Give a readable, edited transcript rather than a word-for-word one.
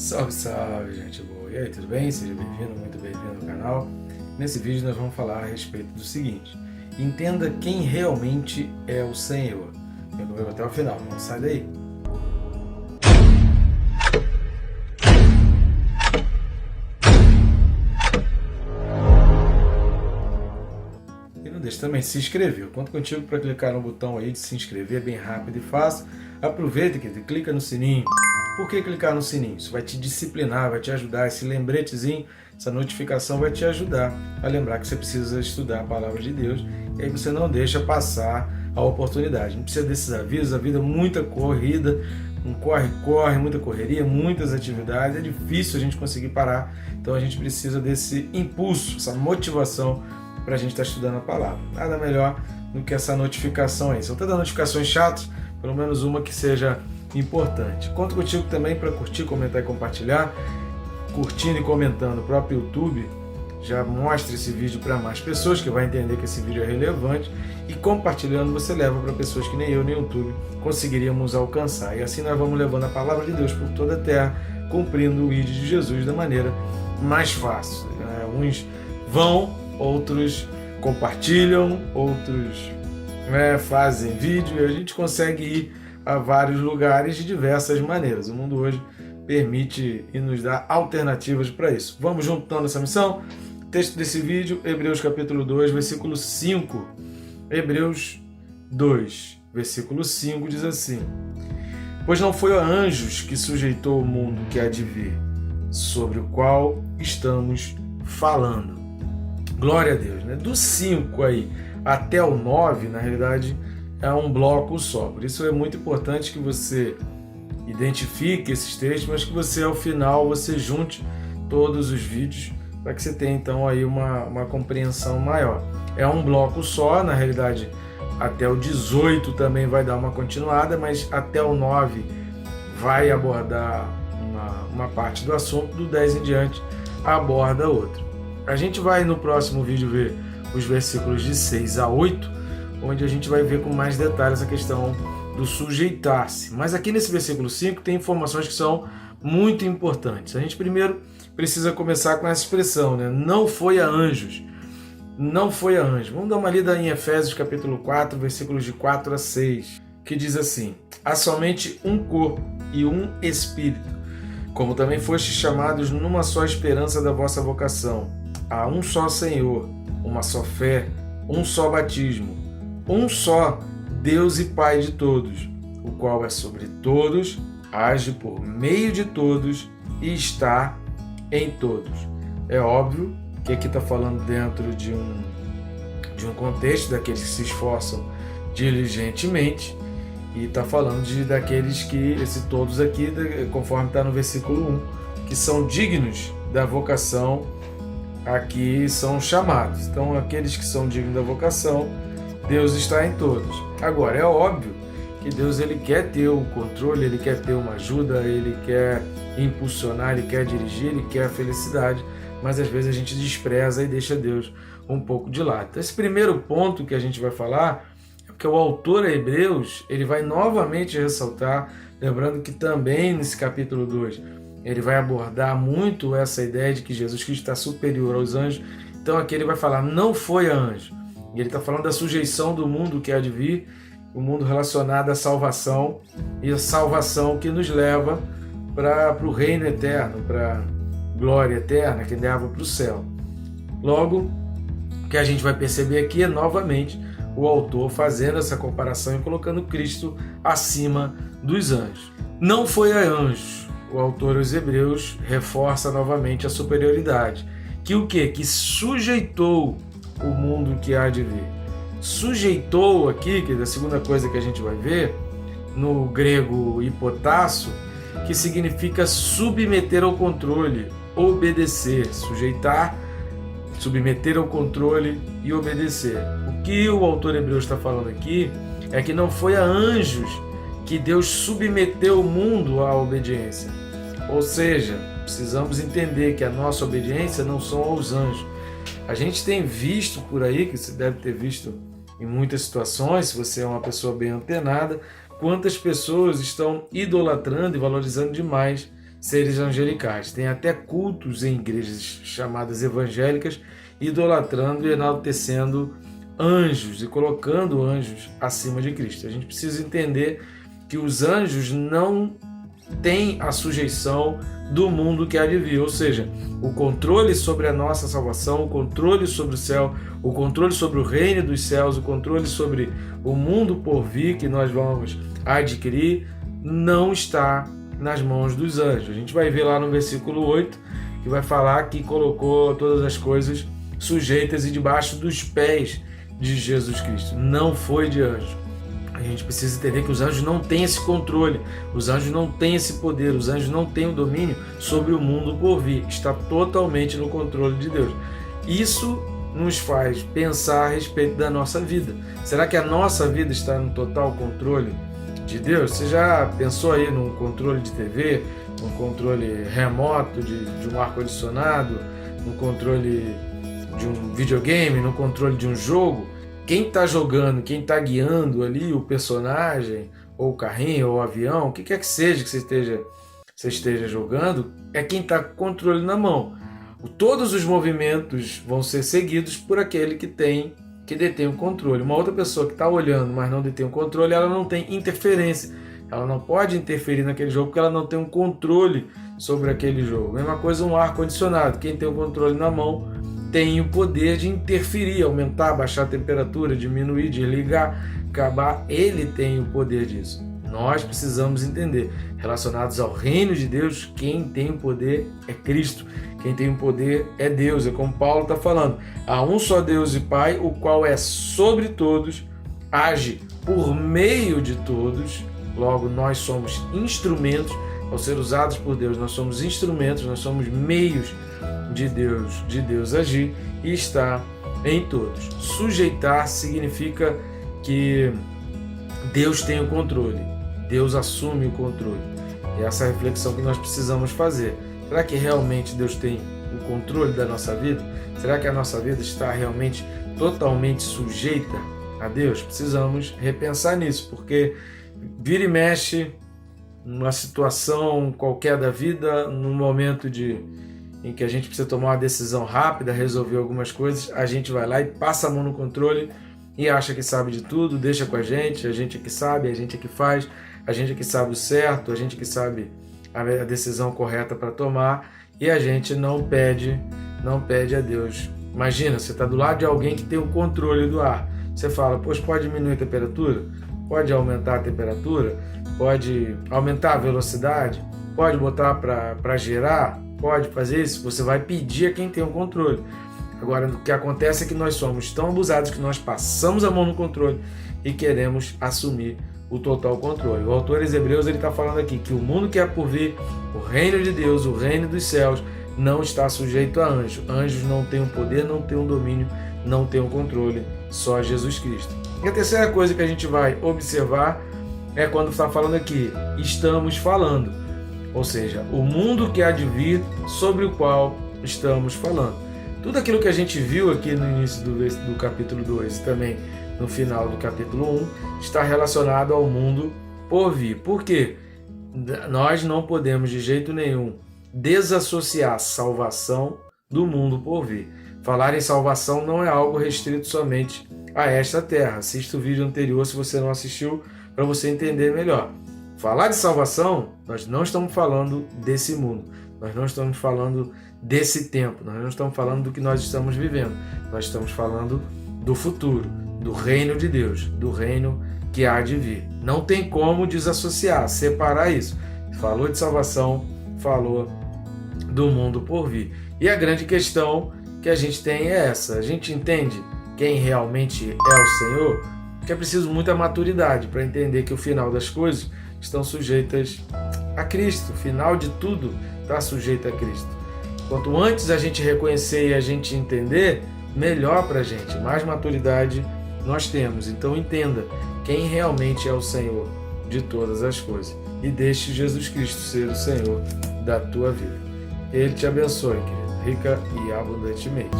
Salve, salve, gente boa! E aí, tudo bem? Seja bem-vindo, muito bem-vindo ao canal. Nesse vídeo nós vamos falar a respeito do seguinte: entenda quem realmente é o Senhor. Fica comigo até o final, não sai daí. E não deixe também de se inscrever. Eu conto contigo para clicar no botão aí de se inscrever, bem rápido e fácil. Aproveita que clica no sininho. Por que clicar no sininho? Isso vai te disciplinar, vai te ajudar. Esse lembretezinho, essa notificação vai te ajudar a lembrar que você precisa estudar a palavra de Deus. E aí você não deixa passar a oportunidade. Não precisa desses avisos, a vida é muita corrida, um corre-corre, muita correria, muitas atividades. É difícil a gente conseguir parar. Então a gente precisa desse impulso, essa motivação para a gente estar estudando a palavra. Nada melhor do que essa notificação aí. São todas notificações chatas, pelo menos uma que seja importante. Conto contigo também para curtir, comentar e compartilhar. Curtindo e comentando o próprio YouTube já mostra esse vídeo para mais pessoas, que vai entender que esse vídeo é relevante, e compartilhando você leva para pessoas que nem eu nem o YouTube conseguiríamos alcançar. E assim nós vamos levando a palavra de Deus por toda a terra, cumprindo o ID de Jesus da maneira mais fácil. Uns vão, outros compartilham, outros fazem vídeo, e a gente consegue ir a vários lugares de diversas maneiras. O mundo hoje permite e nos dá alternativas para isso. Vamos juntando essa missão? Texto desse vídeo, Hebreus capítulo 2, versículo 5. Hebreus 2, versículo 5 diz assim: pois não foi a anjos que sujeitou o mundo que há de vir, sobre o qual estamos falando. Glória a Deus, né? Do 5 aí até o 9, na realidade, é um bloco só. Por isso é muito importante que você identifique esses textos, mas que você, ao final, você junte todos os vídeos para que você tenha, então, aí uma compreensão maior. É um bloco só, na realidade, até o 18 também vai dar uma continuada, mas até o 9 vai abordar uma parte do assunto, do 10 em diante aborda outra. A gente vai, no próximo vídeo, ver os versículos de 6 a 8, onde a gente vai ver com mais detalhes a questão do sujeitar-se. Mas aqui nesse versículo 5 tem informações que são muito importantes. A gente primeiro precisa começar com essa expressão, né? Não foi a anjos. Não foi a anjos. Vamos dar uma lida em Efésios capítulo 4, versículos de 4 a 6, que diz assim: há somente um corpo e um espírito, como também fostes chamados numa só esperança da vossa vocação. Há um só Senhor, uma só fé, um só batismo, um só Deus e Pai de todos, o qual é sobre todos, age por meio de todos e está em todos. É óbvio que aqui está falando dentro de um contexto daqueles que se esforçam diligentemente, e está falando daqueles que, esse todos aqui, conforme está no versículo 1, que são dignos da vocação, aqui são chamados. Então, aqueles que são dignos da vocação, Deus está em todos. Agora, é óbvio que Deus ele quer ter o controle, ele quer ter uma ajuda, ele quer impulsionar, ele quer dirigir, ele quer a felicidade, mas às vezes a gente despreza e deixa Deus um pouco de lado. Então, esse primeiro ponto que a gente vai falar é porque o autor a Hebreus ele vai novamente ressaltar, lembrando que também nesse capítulo 2 ele vai abordar muito essa ideia de que Jesus Cristo está superior aos anjos. Então aqui ele vai falar, não foi a anjo. E ele está falando da sujeição do mundo que há de vir, o mundo relacionado à salvação, e a salvação que nos leva para o reino eterno, para a glória eterna, que leva para o céu. Logo, o que a gente vai perceber aqui é, novamente, o autor fazendo essa comparação e colocando Cristo acima dos anjos. Não foi a anjos. O autor aos Hebreus reforça novamente a superioridade. Que o quê? Que sujeitou o mundo que há de vir. Sujeitou aqui, que é a segunda coisa que a gente vai ver, no grego hipotasso, que significa submeter ao controle, obedecer, sujeitar, submeter ao controle e obedecer. O que o autor hebreu está falando aqui é que não foi a anjos que Deus submeteu o mundo à obediência. Ou seja, precisamos entender que a nossa obediência não são aos anjos. A gente tem visto por aí, que você deve ter visto em muitas situações, se você é uma pessoa bem antenada, quantas pessoas estão idolatrando e valorizando demais seres angelicais. Tem até cultos em igrejas chamadas evangélicas, idolatrando e enaltecendo anjos e colocando anjos acima de Cristo. A gente precisa entender que os anjos não têm a sujeição do mundo que há de vir, ou seja, o controle sobre a nossa salvação, o controle sobre o céu, o controle sobre o reino dos céus, o controle sobre o mundo por vir que nós vamos adquirir, não está nas mãos dos anjos. A gente vai ver lá no versículo 8, que vai falar que colocou todas as coisas sujeitas e debaixo dos pés de Jesus Cristo. Não foi de anjo. A gente precisa entender que os anjos não têm esse controle, os anjos não têm esse poder, os anjos não têm o domínio sobre o mundo por vir. Está totalmente no controle de Deus. Isso nos faz pensar a respeito da nossa vida. Será que a nossa vida está no total controle de Deus? Você já pensou aí num controle de TV, num controle remoto de um ar-condicionado, num controle de um videogame, no controle de um jogo? Quem está jogando, quem está guiando ali o personagem, ou o carrinho, ou o avião, o que quer que seja que você esteja jogando, é quem está com o controle na mão. Todos os movimentos vão ser seguidos por aquele que detém o controle. Uma outra pessoa que está olhando, mas não detém o controle, ela não tem interferência. Ela não pode interferir naquele jogo porque ela não tem um controle sobre aquele jogo. Mesma coisa um ar-condicionado. Quem tem o controle na mão tem o poder de interferir, aumentar, baixar a temperatura, diminuir, desligar, acabar. Ele tem o poder disso. Nós precisamos entender, relacionados ao reino de Deus, quem tem o poder é Cristo. Quem tem o poder é Deus. É como Paulo está falando. Há um só Deus e Pai, o qual é sobre todos, age por meio de todos. Logo, nós somos instrumentos, ao ser usados por Deus, nós somos instrumentos, nós somos meios de Deus agir e está em todos. Sujeitar significa que Deus tem o controle, Deus assume o controle. E essa é a reflexão que nós precisamos fazer. Será que realmente Deus tem o controle da nossa vida? Será que a nossa vida está realmente totalmente sujeita a Deus? Precisamos repensar nisso, porque vira e mexe numa situação qualquer da vida, num momento em que a gente precisa tomar uma decisão rápida, resolver algumas coisas, a gente vai lá e passa a mão no controle e acha que sabe de tudo, deixa com a gente é que sabe, a gente é que faz, a gente é que sabe o certo, a gente é que sabe a decisão correta para tomar, e a gente não pede a Deus. Imagina, você está do lado de alguém que tem o controle do ar. Você fala, poxa, pode diminuir a temperatura? Pode aumentar a temperatura? Pode aumentar a velocidade? Pode botar para girar? Pode fazer isso? Você vai pedir a quem tem o controle. Agora, o que acontece é que nós somos tão abusados que nós passamos a mão no controle e queremos assumir o total controle. O autor dos Hebreus está falando aqui que o mundo que é por vir, o reino de Deus, o reino dos céus, não está sujeito a anjos. Anjos não têm o poder, não têm o domínio, não têm o controle, só Jesus Cristo. E a terceira coisa que a gente vai observar é quando está falando aqui, estamos falando. Ou seja, o mundo que há de vir sobre o qual estamos falando. Tudo aquilo que a gente viu aqui no início do capítulo 2 e também no final do capítulo 1 está relacionado ao mundo por vir. Por quê? Nós não podemos de jeito nenhum desassociar salvação do mundo por vir. Falar em salvação não é algo restrito somente a esta terra. Assista o vídeo anterior se você não assistiu, para você entender melhor. Falar de salvação, nós não estamos falando desse mundo, nós não estamos falando desse tempo, nós não estamos falando do que nós estamos vivendo, nós estamos falando do futuro, do reino de Deus, do reino que há de vir. Não tem como desassociar, separar isso. Falou de salvação, falou do mundo por vir. E a grande questão que a gente tem é essa: a gente entende quem realmente é o Senhor? Porque é preciso muita maturidade para entender que o final das coisas estão sujeitas a Cristo. O final de tudo está sujeito a Cristo. Quanto antes a gente reconhecer e a gente entender, melhor para a gente, mais maturidade nós temos. Então entenda quem realmente é o Senhor de todas as coisas e deixe Jesus Cristo ser o Senhor da tua vida. Ele te abençoe, querido, rica e abundantemente.